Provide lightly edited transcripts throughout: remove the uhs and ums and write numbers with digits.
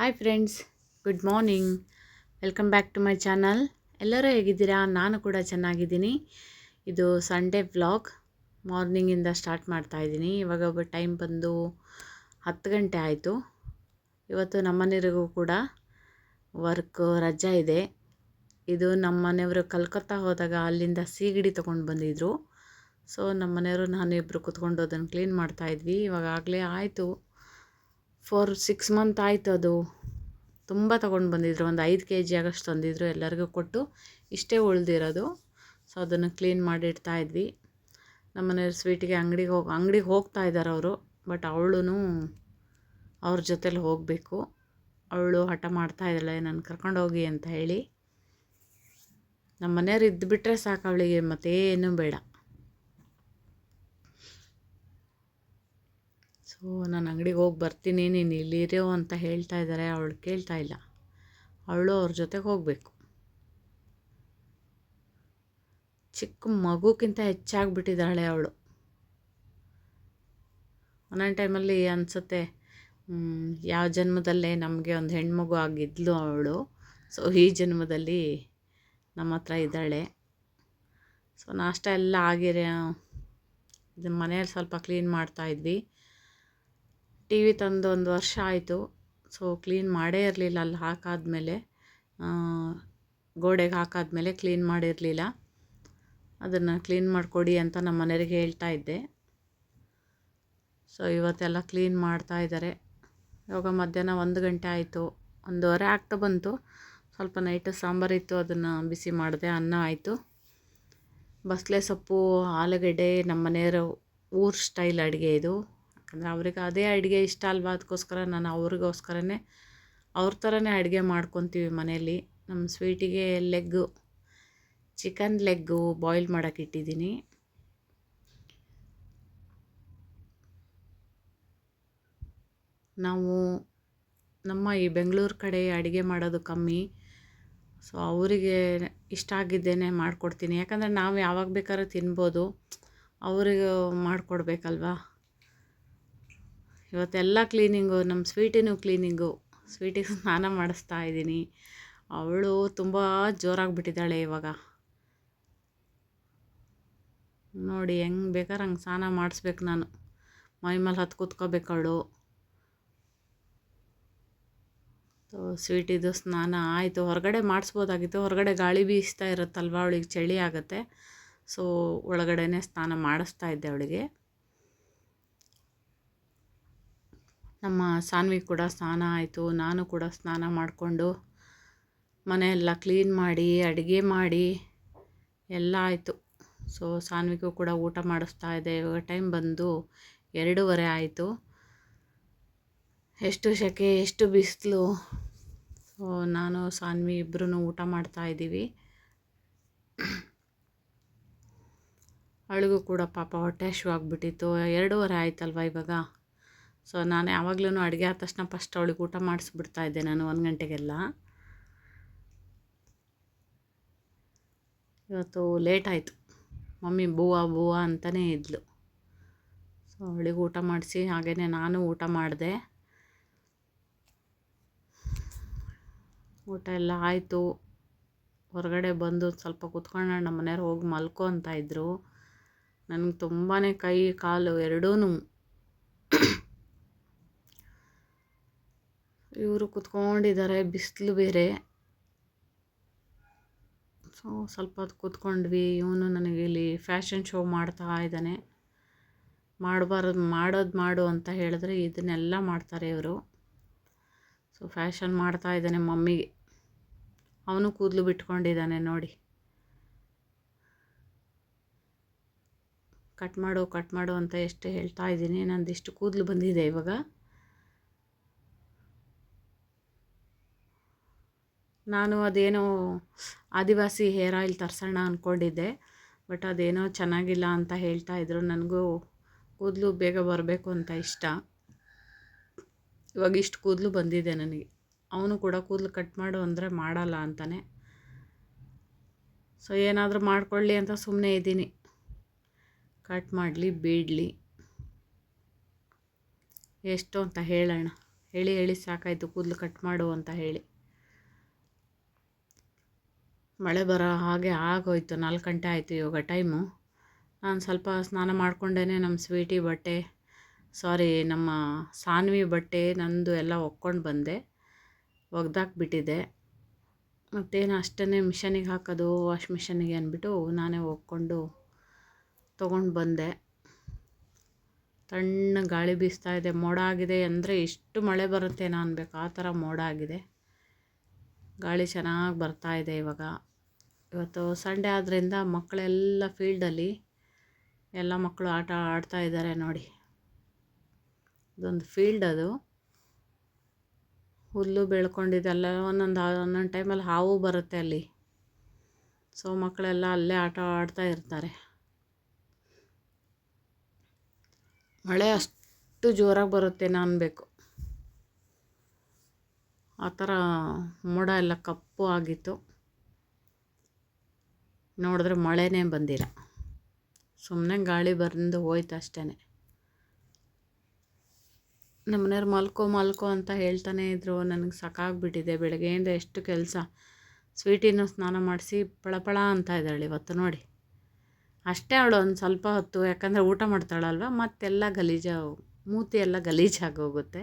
Hi friends, good morning. Welcome back to my channel. ಎಲ್ಲರೂ ಹೇಗಿದ್ದೀರಾ? ನಾನು ಕೂಡ ಚೆನ್ನಾಗಿದ್ದೀನಿ. ಇದು ಸಂಡೇ ವ್ಲಾಗ್ ಮಾರ್ನಿಂಗಿಂದ ಸ್ಟಾರ್ಟ್ ಮಾಡ್ತಾಯಿದ್ದೀನಿ. ಇವಾಗ ಟೈಮ್ ಬಂದು 10 ಗಂಟೆ ಆಯಿತು. ಇವತ್ತು ನಮ್ಮನೆಯವರಿಗೂ ಕೂಡ ರಜಾ ಇದೆ. ಇದು ನಮ್ಮನೆಯವರು ಕಲ್ಕತ್ತಾ ಹೋದಾಗ ಅಲ್ಲಿಂದ ಸೀಗಡಿ ತೊಗೊಂಡು ಬಂದಿದ್ದರು. ಸೊ ನಮ್ಮನೆಯವರು ನಾನಿಬ್ಬರು ಕುತ್ಕೊಂಡು ಅದನ್ನು ಕ್ಲೀನ್ ಮಾಡ್ತಾಯಿದ್ವಿ. ಇವಾಗಲೇ ಆಯಿತು 4-6 ಮಂತ್ ಆಯಿತು. ಅದು ತುಂಬ ತೊಗೊಂಡು ಬಂದಿದ್ರು. ಒಂದು 5 kg ಆಗಷ್ಟು ತಂದಿದ್ರು. ಎಲ್ಲರಿಗೂ ಕೊಟ್ಟು ಇಷ್ಟೇ ಉಳಿದಿರೋದು. ಸೊ ಅದನ್ನು ಕ್ಲೀನ್ ಮಾಡಿ ಇಡ್ತಾಯಿದ್ವಿ. ನಮ್ಮನೆಯವ್ರು ಸ್ವೀಟಿಗೆ ಅಂಗಡಿಗೆ ಹೋಗ್ತಾ ಇದ್ದಾರೆ ಅವರು. ಬಟ್ ಅವಳು ಅವ್ರ ಜೊತೇಲಿ ಹೋಗಬೇಕು. ಅವಳು ಹಠ ಮಾಡ್ತಾ ಇದ್ದಾಳೆ ನಾನು ಕರ್ಕೊಂಡೋಗಿ ಅಂತ ಹೇಳಿ. ನಮ್ಮ ಮನೆಯವ್ರು ಇದ್ದುಬಿಟ್ರೆ ಸಾಕು ಅವಳಿಗೆ, ಮತ್ತೇನೂ ಬೇಡ. ಸೊ ನಾನು ಅಂಗಡಿಗೆ ಹೋಗಿ ಬರ್ತೀನಿ, ನೀನು ಇಲ್ಲಿರೋ ಅಂತ ಹೇಳ್ತಾ ಇದ್ದಾರೆ. ಅವಳು ಕೇಳ್ತಾ ಇಲ್ಲ. ಅವಳು ಅವ್ರ ಜೊತೆಗೆ ಹೋಗಬೇಕು. ಚಿಕ್ಕ ಮಗುಕ್ಕಿಂತ ಹೆಚ್ಚಾಗಿಬಿಟ್ಟಿದ್ದಾಳೆ ಅವಳು. ಒಂದೊಂದು ಟೈಮಲ್ಲಿ ಅನಿಸುತ್ತೆ, ಯಾವ ಜನ್ಮದಲ್ಲೇ ನಮಗೆ ಒಂದು ಹೆಣ್ಮಗು ಆಗಿದ್ಲು ಅವಳು. ಸೊ ಈ ಜನ್ಮದಲ್ಲಿ ನಮ್ಮ ಹತ್ರ ಇದ್ದಾಳೆ. ಸೊ ನಾಷ್ಟ ಎಲ್ಲ ಆಗಿರೋ ಇದನ್ನು ಮನೆಯಲ್ಲಿ ಸ್ವಲ್ಪ ಕ್ಲೀನ್ ಮಾಡ್ತಾಯಿದ್ವಿ. ಟಿ ವಿ ತಂದು 1 ವರ್ಷ ಆಯಿತು. ಸೊ ಕ್ಲೀನ್ ಮಾಡೇ ಇರಲಿಲ್ಲ. ಅಲ್ಲಿ ಹಾಕಾದ್ಮೇಲೆ ಗೋಡೆಗೆ ಹಾಕಾದ್ಮೇಲೆ ಕ್ಲೀನ್ ಮಾಡಿರಲಿಲ್ಲ. ಅದನ್ನು ಕ್ಲೀನ್ ಮಾಡಿಕೊಡಿ ಅಂತ ನಮ್ಮ ಮನೆಯವ್ರಿಗೆ ಹೇಳ್ತಾ ಇದ್ದೆ. ಸೊ ಇವತ್ತೆಲ್ಲ ಕ್ಲೀನ್ ಮಾಡ್ತಾ ಇದ್ದಾರೆ. ಇವಾಗ ಮಧ್ಯಾಹ್ನ 1 ಗಂಟೆ ಆಯಿತು, 1:15 ಆಗ್ತಾ ಬಂತು. ಸ್ವಲ್ಪ ನೈಟು ಸಾಂಬಾರಿತ್ತು, ಅದನ್ನು ಬಿಸಿ ಮಾಡಿದೆ. ಅನ್ನ ಆಯಿತು. ಬಸಳೆ ಸೊಪ್ಪು, ಆಲೂಗಡ್ಡೆ ನಮ್ಮ ಮನೆಯವರು ಊರ ಸ್ಟೈಲ್ ಅಡುಗೆ ಇದು. ಯಾಕಂದರೆ ಅವ್ರಿಗೆ ಅದೇ ಅಡುಗೆ ಇಷ್ಟ ಅಲ್ವಾ, ಅದಕ್ಕೋಸ್ಕರ ನಾನು ಅವ್ರಿಗೋಸ್ಕರನೇ ಅವ್ರ ಥರನೇ ಅಡುಗೆ ಮಾಡ್ಕೊತೀವಿ ಮನೆಯಲ್ಲಿ. ನಮ್ಮ ಸ್ವೀಟಿಗೆ ಚಿಕನ್ ಲೆಗ್ಗು ಬಾಯ್ಲ್ ಮಾಡೋಕ್ಕೆ ಇಟ್ಟಿದ್ದೀನಿ. ನಾವು ನಮ್ಮ ಈ ಬೆಂಗಳೂರು ಕಡೆ ಅಡುಗೆ ಮಾಡೋದು ಕಮ್ಮಿ. ಸೊ ಅವರಿಗೆ ಇಷ್ಟ ಆಗಿದ್ದೇನೆ ಮಾಡಿಕೊಡ್ತೀನಿ. ಯಾಕಂದರೆ ನಾವು ಯಾವಾಗ ಬೇಕಾದ್ರೂ ತಿನ್ಬೋದು, ಅವರಿಗೆ ಮಾಡಿಕೊಡ್ಬೇಕಲ್ವಾ. ಇವತ್ತೆಲ್ಲ ಕ್ಲೀನಿಂಗು, ನಮ್ಮ ಸ್ವೀಟಿನೂ ಕ್ಲೀನಿಂಗು. ಸ್ವೀಟಿಗೆ ಸ್ನಾನ ಮಾಡಿಸ್ತಾ ಇದ್ದೀನಿ. ಅವಳು ತುಂಬ ಜೋರಾಗಿಬಿಟ್ಟಿದ್ದಾಳೆ ಇವಾಗ. ನೋಡಿ ಹೆಂಗೆ ಬೇಕಾದ್ರೆ ಹಂಗೆ ಸ್ನಾನ ಮಾಡಿಸ್ಬೇಕು ನಾನು. ಮೈ ಮೇಲೆ ಹತ್ತು ಕೂತ್ಕೋಬೇಕು ಅವಳು. ಸ್ವೀಟಿದು ಸ್ನಾನ ಆಯಿತು. ಹೊರಗಡೆ ಮಾಡಿಸ್ಬೋದಾಗಿತ್ತು. ಹೊರಗಡೆ ಗಾಳಿ ಬೀಸ್ತಾ ಇರುತ್ತಲ್ವ, ಅವಳಿಗೆ ಚಳಿ ಆಗುತ್ತೆ. ಸೊ ಒಳಗಡೆನೇ ಸ್ನಾನ ಮಾಡಿಸ್ತಾ ಇದ್ದೆ ಅವಳಿಗೆ. ನಮ್ಮ ಸಾನ್ವಿ ಕೂಡ ಸ್ನಾನ ಆಯಿತು. ನಾನು ಕೂಡ ಸ್ನಾನ ಮಾಡಿಕೊಂಡು ಮನೆಯೆಲ್ಲ ಕ್ಲೀನ್ ಮಾಡಿ ಅಡುಗೆ ಮಾಡಿ ಎಲ್ಲ ಆಯಿತು. ಸೊ ಸಾನ್ವಿಗೂ ಕೂಡ ಊಟ ಮಾಡಿಸ್ತಾ ಇದ್ದೆ. ಇವಾಗ ಟೈಮ್ ಬಂದು 2:15 ಆಯಿತು. ಎಷ್ಟು ಸೆಕೆ, ಎಷ್ಟು ಬಿಸಿಲು. ಸೊ ನಾನು ಸಾನ್ವಿ ಇಬ್ಬರೂ ಊಟ ಮಾಡ್ತಾ ಇದ್ದೀವಿ. ಅವಳಿಗೂ ಕೂಡ ಪಾಪ ಹೊಟ್ಟೆ ಹಸಿವು ಆಗಿಬಿಟ್ಟಿತ್ತು. 2:15 ಆಯ್ತಲ್ವ ಇವಾಗ. ಸೊ ನಾನು ಯಾವಾಗಲೂ ಅಡುಗೆ ಆದ ತಕ್ಷಣ ಫಸ್ಟ್ ಅವಳಿಗೆ ಊಟ ಮಾಡಿಸ್ಬಿಡ್ತಾ ಇದ್ದೆ ನಾನು 1 ಗಂಟೆಗೆಲ್ಲ. ಇವತ್ತು ಲೇಟ್ ಆಯಿತು. ಮಮ್ಮಿ ಬೂವಾ ಅಂತಲೇ ಇದ್ಲು. ಸೊ ಅವಳಿಗೆ ಊಟ ಮಾಡಿಸಿ ಹಾಗೆಯೇ ನಾನು ಊಟ ಮಾಡಿದೆ. ಊಟ ಎಲ್ಲ ಆಯಿತು. ಹೊರಗಡೆ ಬಂದು ಸ್ವಲ್ಪ ಕೂತ್ಕೊಂಡು ನಮ್ಮ ಮನೆಯವ್ರು ಹೋಗಿ ಮಲ್ಕೊ ಅಂತ ಇದ್ದರು. ನನಗೆ ತುಂಬಾ ಕೈ ಕಾಲು ಎರಡೂ. ಇವರು ಕೂತ್ಕೊಂಡಿದ್ದಾರೆ, ಬಿಸಿಲು ಬೇರೆ. ಸೊ ಸ್ವಲ್ಪ ಹೊತ್ತು ಕೂತ್ಕೊಂಡ್ವಿ. ಇವನು ನನಗೆ ಇಲ್ಲಿ ಫ್ಯಾಷನ್ ಶೋ ಮಾಡ್ತಾ ಇದ್ದಾನೆ. ಮಾಡೋದು ಮಾಡು ಅಂತ ಹೇಳಿದ್ರೆ ಇದನ್ನೆಲ್ಲ ಮಾಡ್ತಾರೆ ಇವರು. ಸೊ ಫ್ಯಾಷನ್ ಮಾಡ್ತಾ ಇದ್ದಾನೆ ಮಮ್ಮಿಗೆ. ಅವನು ಕೂದಲು ಬಿಟ್ಕೊಂಡಿದ್ದಾನೆ ನೋಡಿ. ಕಟ್ ಮಾಡು ಅಂತ ಎಷ್ಟು ಹೇಳ್ತಾ ಇದ್ದೀನಿ. ನಂದಿಷ್ಟು ಕೂದಲು ಬಂದಿದೆ ಇವಾಗ. ನಾನು ಅದೇನೋ ಆದಿವಾಸಿ ಹೇರ್ ಆಯಿಲ್ ತರಿಸೋಣ ಅಂದ್ಕೊಂಡಿದ್ದೆ. ಬಟ್ ಅದೇನೋ ಚೆನ್ನಾಗಿಲ್ಲ ಅಂತ ಹೇಳ್ತಾ ಇದ್ರು. ನನಗೂ ಕೂದಲು ಬೇಗ ಬರಬೇಕು ಅಂತ ಇಷ್ಟ. ಇವಾಗ ಇಷ್ಟು ಕೂದಲು ಬಂದಿದೆ ನನಗೆ. ಅವನು ಕೂಡ ಕೂದಲು ಕಟ್ ಮಾಡು ಅಂದರೆ ಮಾಡಲ್ಲ ಅಂತಾನೆ. ಸೊ ಏನಾದರೂ ಮಾಡ್ಕೊಳ್ಳಿ ಅಂತ ಸುಮ್ಮನೆ ಇದ್ದೀನಿ. ಕಟ್ ಮಾಡಲಿ ಬಿಡಲಿ ಎಷ್ಟು ಅಂತ ಹೇಳೋಣ. ಹೇಳಿ ಹೇಳಿ ಸಾಕಾಯಿತು ಕೂದಲು ಕಟ್ ಮಾಡು ಅಂತ ಹೇಳಿ. ಮಳೆ ಬರೋ ಹಾಗೆ ಆಗೋಯ್ತು. 4 ಗಂಟೆ ಆಯಿತು ಇವಾಗ ಟೈಮು. ನಾನು ಸ್ವಲ್ಪ ಸ್ನಾನ ಮಾಡಿಕೊಂಡೇ ನಮ್ಮ ಸ್ವೀಟಿ ಬಟ್ಟೆ ನಮ್ಮ ಸಾನ್ವಿ ಬಟ್ಟೆ ನಂದು ಎಲ್ಲ ಒಕ್ಕೊಂಡು ಬಂದೆ, ಒಗ್ದಾಕ್ಬಿಟ್ಟಿದ್ದೆ. ಮತ್ತೇನು ಅಷ್ಟೇ ಮಿಷನಿಗೆ ಹಾಕೋದು ವಾಶ್ ಮಿಷನಿಗೆ ಅಂದ್ಬಿಟ್ಟು ನಾನೇ ಒಕ್ಕೊಂಡು ತೊಗೊಂಡು ಬಂದೆ. ತಣ್ಣ ಗಾಳಿ ಬೀಸ್ತಾ ಇದೆ. ಮೋಡ ಆಗಿದೆ ಅಂದರೆ ಎಷ್ಟು ಮಳೆ ಬರುತ್ತೇನೋ ಅನ್ಬೇಕು, ಆ ಥರ ಮೋಡ ಆಗಿದೆ. ಗಾಳಿ ಚೆನ್ನಾಗಿ ಬರ್ತಾ ಇದೆ ಇವಾಗ. ಇವತ್ತು ಸಂಡೇ ಆದ್ದರಿಂದ ಮಕ್ಕಳೆಲ್ಲ ಫೀಲ್ಡಲ್ಲಿ ಎಲ್ಲ ಮಕ್ಕಳು ಆಟ ಆಡ್ತಾ ಇದ್ದಾರೆ ನೋಡಿ. ಇದೊಂದು ಫೀಲ್ಡ್, ಅದು ಹುಲ್ಲು ಬೆಳ್ಕೊಂಡಿದೆ. ಅಲ್ಲ ಒಂದೊಂದು ಟೈಮಲ್ಲಿ ಹಾವು ಬರುತ್ತೆ ಅಲ್ಲಿ. ಸೊ ಮಕ್ಕಳೆಲ್ಲ ಅಲ್ಲೇ ಆಟ ಆಡ್ತಾ ಇರ್ತಾರೆ. ಮಳೆ ಅಷ್ಟು ಜೋರಾಗಿ ಬರುತ್ತೇನೋ ಅನ್ಬೇಕು, ಆ ಥರ ಮೋಡ ಎಲ್ಲ ಕಪ್ಪು ಆಗಿತ್ತು. ನೋಡಿದ್ರೆ ಮಳೆನೇ ಬಂದಿಲ್ಲ, ಸುಮ್ಮನೆ ಗಾಳಿ ಬಂದು ಹೋಯ್ತು ಅಷ್ಟೇ. ನಮ್ಮನೆಯವ್ರು ಮಲ್ಕೋ ಅಂತ ಹೇಳ್ತಾನೆ ಇದ್ರು. ನನಗೆ ಸಾಕಾಗ್ಬಿಟ್ಟಿದೆ. ಬೆಳಗ್ಗೆಯಿಂದ ಎಷ್ಟು ಕೆಲಸ. ಸ್ವೀಟಿನೂ ಸ್ನಾನ ಮಾಡಿಸಿ ಪಳಪಳ ಅಂತ ಇದ್ದಾಳೆ ಇವತ್ತು ನೋಡಿ. ಅಷ್ಟೇ ಅವಳು ಒಂದು ಸ್ವಲ್ಪ ಹೊತ್ತು, ಯಾಕಂದರೆ ಊಟ ಮಾಡ್ತಾಳಲ್ವ, ಮತ್ತೆಲ್ಲ ಮೂತಿ ಎಲ್ಲ ಗಲೀಜಾಗೋಗುತ್ತೆ.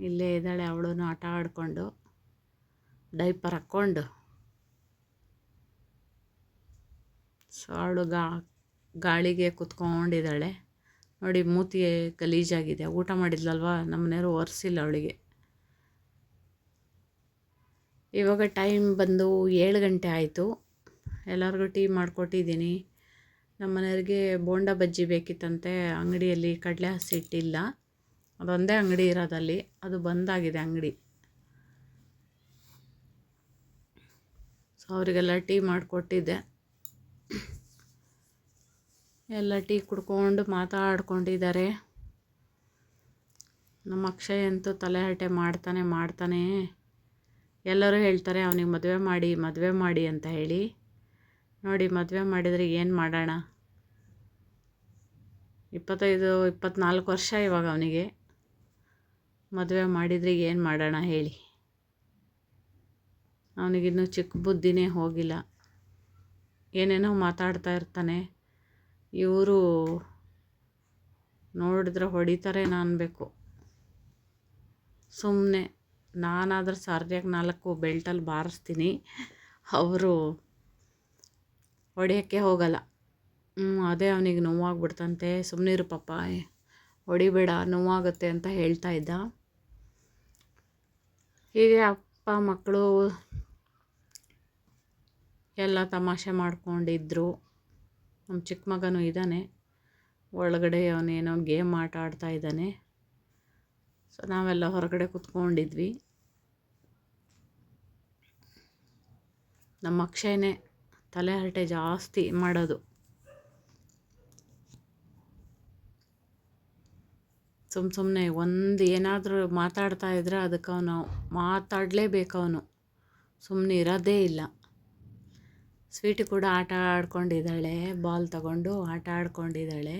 ಇಲ್ಲೇ ಇದ್ದಾಳೆ ಅವಳು ಆಟ ಆಡಿಕೊಂಡು, ಡೈಪರ್ ಹಾಕ್ಕೊಂಡು. ಸೊ ಅವಳು ಗಾಳಿಗೆ ಕುತ್ಕೊಂಡಿದ್ದಾಳೆ ನೋಡಿ. ಮೂತಿ ಗಲೀಜಾಗಿದೆ. ಊಟ ಮಾಡಿದ್ಲಲ್ವ, ನಮ್ಮನೆಯವರು ಒರೆಸಿಲ್ಲ ಅವಳಿಗೆ. ಇವಾಗ ಟೈಮ್ ಬಂದು 7 ಗಂಟೆ ಆಯಿತು. ಎಲ್ಲರಿಗೂ ಟೀ ಮಾಡಿಕೊಟ್ಟಿದ್ದೀನಿ. ನಮ್ಮನೆಯವ್ರಿಗೆ ಬೋಂಡ ಬಜ್ಜಿ ಬೇಕಿತ್ತಂತೆ. ಅಂಗಡಿಯಲ್ಲಿ ಕಡಲೆ ಹಸಿ ಹಿಟ್ಟಿಲ್ಲ, ಅದೊಂದೇ ಅಂಗಡಿ ಇರೋದಲ್ಲಿ, ಅದು ಬಂದಾಗಿದೆ ಅಂಗಡಿ. ಸೊ ಅವರಿಗೆಲ್ಲ ಟೀ ಮಾಡಿಕೊಟ್ಟಿದ್ದೆ. ಎಲ್ಲ ಟೀ ಕುಡ್ಕೊಂಡು ಮಾತಾಡ್ಕೊಂಡಿದ್ದಾರೆ. ನಮ್ಮ ಅಕ್ಷಯ್ ಅಂತೂ ತಲೆಹರಟೆ ಮಾಡ್ತಾನೆ. ಎಲ್ಲರೂ ಹೇಳ್ತಾರೆ ಅವನಿಗೆ ಮದುವೆ ಮಾಡಿ ಅಂತ ಹೇಳಿ. ನೋಡಿ, ಮದುವೆ ಮಾಡಿದರೆ ಏನು ಮಾಡೋಣ? 25-24 ವರ್ಷ ಇವಾಗ ಅವನಿಗೆ. ಮದುವೆ ಮಾಡಿದರೆ ಏನು ಮಾಡೋಣ ಹೇಳಿ? ಅವನಿಗಿನ್ನೂ ಚಿಕ್ಕ ಬುದ್ಧಿನೇ ಹೋಗಿಲ್ಲ. ಏನೇನೋ ಮಾತಾಡ್ತಾ ಇರ್ತಾನೆ. ಇವರು ನೋಡಿದ್ರೆ ಹೊಡಿತಾರೇನೋ ಅನ್ಬೇಕು. ಸುಮ್ಮನೆ ನಾನಾದ್ರೆ ಸರಿಯಾಗಿ 4 ಬೆಲ್ಟಲ್ಲಿ ಬಾರಿಸ್ತೀನಿ, ಅವರು ಹೊಡೆಯೋಕ್ಕೆ ಹೋಗಲ್ಲ. ಅದೇ ಅವನಿಗೆ ನೋವಾಗ್ಬಿಡ್ತಂತೆ. ಸುಮ್ಮನಿರು ಪಾಪ, ಹೊಡಿಬೇಡ, ನೋವಾಗುತ್ತೆ ಅಂತ ಹೇಳ್ತಾ ಇದ್ದ. ಹೀಗೆ ಅಪ್ಪ ಮಕ್ಕಳು ಎಲ್ಲ ತಮಾಷೆ ಮಾಡ್ಕೊಂಡಿದ್ರು. ನಮ್ಮ ಚಿಕ್ಕ ಮಗನೂ ಇದ್ದಾನೆ ಒಳಗಡೆ, ಅವನೇನೋ ಗೇಮ್ ಆಟ ಆಡ್ತಾ ಇದ್ದಾನೆ. ಸೊ ನಾವೆಲ್ಲ ಹೊರಗಡೆ ಕೂತ್ಕೊಂಡಿದ್ವಿ. ನಮ್ಮ ಅಕ್ಷಯನೇ ತಲೆಹರಟೆ ಜಾಸ್ತಿ ಮಾಡೋದು. ಸುಮ್ಮನೆ ಒಂದು ಏನಾದರೂ ಮಾತಾಡ್ತಾ ಇದ್ರೆ ಅದಕ್ಕೆ ಅವನು ಮಾತಾಡಲೇಬೇಕು. ಅವನು ಸುಮ್ಮನೆ ಇರೋದೇ ಇಲ್ಲ. ಸ್ವೀಟಿ ಕೂಡ ಆಟ ಆಡ್ಕೊಂಡಿದ್ದಾಳೆ, ಬಾಲ್ ತಗೊಂಡು ಆಟ ಆಡ್ಕೊಂಡಿದ್ದಾಳೆ.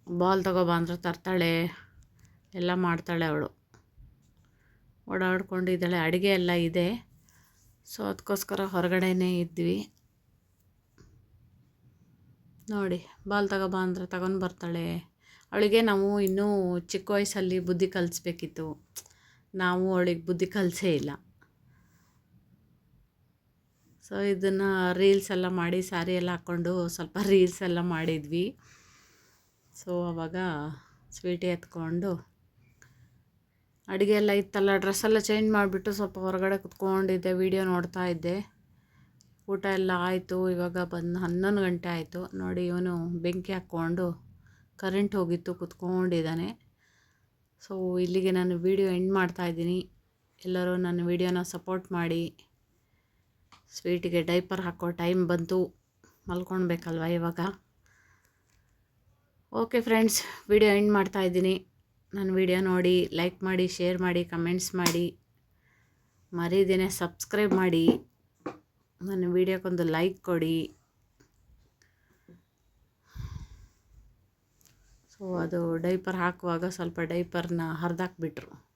ಬಾಲ್ ತಗೊಬಾ ಅಂದ್ರೆ ತರ್ತಾಳೆ, ಎಲ್ಲ ಮಾಡ್ತಾಳೆ ಅವಳು. ಓಡಾಡ್ಕೊಂಡಿದ್ದಾಳೆ. ಅಡುಗೆ ಎಲ್ಲ ಇದೆ, ಸೊ ಅದಕ್ಕೋಸ್ಕರ ಹೊರಗಡೆನೇ ಇದ್ವಿ. ನೋಡಿ, ಬಾಲ್ ತಗೊಬಾ ಅಂದರೆ ತಗೊಂಡು ಬರ್ತಾಳೆ. ಅವಳಿಗೆ ನಾವು ಇನ್ನೂ ಚಿಕ್ಕ ವಯಸ್ಸಲ್ಲಿ ಬುದ್ಧಿ ಕಲಿಸ್ಬೇಕಿತ್ತು. ನಾವು ಅವಳಿಗೆ ಬುದ್ಧಿ ಕಲಿಸೇ ಇಲ್ಲ. ಸೊ ಇದನ್ನು ರೀಲ್ಸ್ ಎಲ್ಲ ಮಾಡಿ, ಸ್ಯಾರಿ ಎಲ್ಲ ಹಾಕ್ಕೊಂಡು ಸ್ವಲ್ಪ ರೀಲ್ಸ್ ಎಲ್ಲ ಮಾಡಿದ್ವಿ. ಸೊ ಆವಾಗ ಸ್ವೀಟಿ ಎತ್ಕೊಂಡು ಅಡುಗೆ ಎಲ್ಲ ಇತ್ತಲ್ಲ, ಡ್ರೆಸ್ಸೆಲ್ಲ ಚೇಂಜ್ ಮಾಡಿಬಿಟ್ಟು ಸ್ವಲ್ಪ ಹೊರಗಡೆ ಕುತ್ಕೊಂಡಿದ್ದೆ, ವೀಡಿಯೋ ನೋಡ್ತಾ ಇದ್ದೆ. ಊಟ ಎಲ್ಲ ಆಯಿತು. ಇವಾಗ ಬಂದು 11 ಗಂಟೆ ಆಯಿತು ನೋಡಿ. ಇವನು ಬೆಂಕಿ ಹಾಕ್ಕೊಂಡು, ಕರೆಂಟ್ ಹೋಗಿತ್ತು, ಕುತ್ಕೊಂಡಿದ್ದಾನೆ. ಸೊ ಇಲ್ಲಿಗೆ ನಾನು ವೀಡಿಯೋ ಎಂಡ್ ಮಾಡ್ತಾಯಿದ್ದೀನಿ. ಎಲ್ಲರೂ ನನ್ನ ವೀಡಿಯೋನ ಸಪೋರ್ಟ್ ಮಾಡಿ. ಸ್ವೀಟಿಗೆ ಡೈಪರ್ ಹಾಕೋ ಟೈಮ್ ಬಂತು, ಮಲ್ಕೊಳ್ಬೇಕಲ್ವ ಇವಾಗ. ಓಕೆ ಫ್ರೆಂಡ್ಸ್, ವೀಡಿಯೋ ಎಂಡ್ ಮಾಡ್ತಾಯಿದ್ದೀನಿ. ನನ್ನ ವೀಡಿಯೋ ನೋಡಿ, ಲೈಕ್ ಮಾಡಿ, ಶೇರ್ ಮಾಡಿ, ಕಮೆಂಟ್ಸ್ ಮಾಡಿ, ಮರೀದೇನೆ ಸಬ್ಸ್ಕ್ರೈಬ್ ಮಾಡಿ. ನನ್ನ ವಿಡಿಯೋಕ್ಕೊಂದು ಲೈಕ್ ಕೊಡಿ. ಸೊ ಅದು ಡೈಪರ್ ಹಾಕುವಾಗ ಸ್ವಲ್ಪ ಡೈಪರ್ನ ಹರಿದಾಕ್ಬಿಟ್ರು.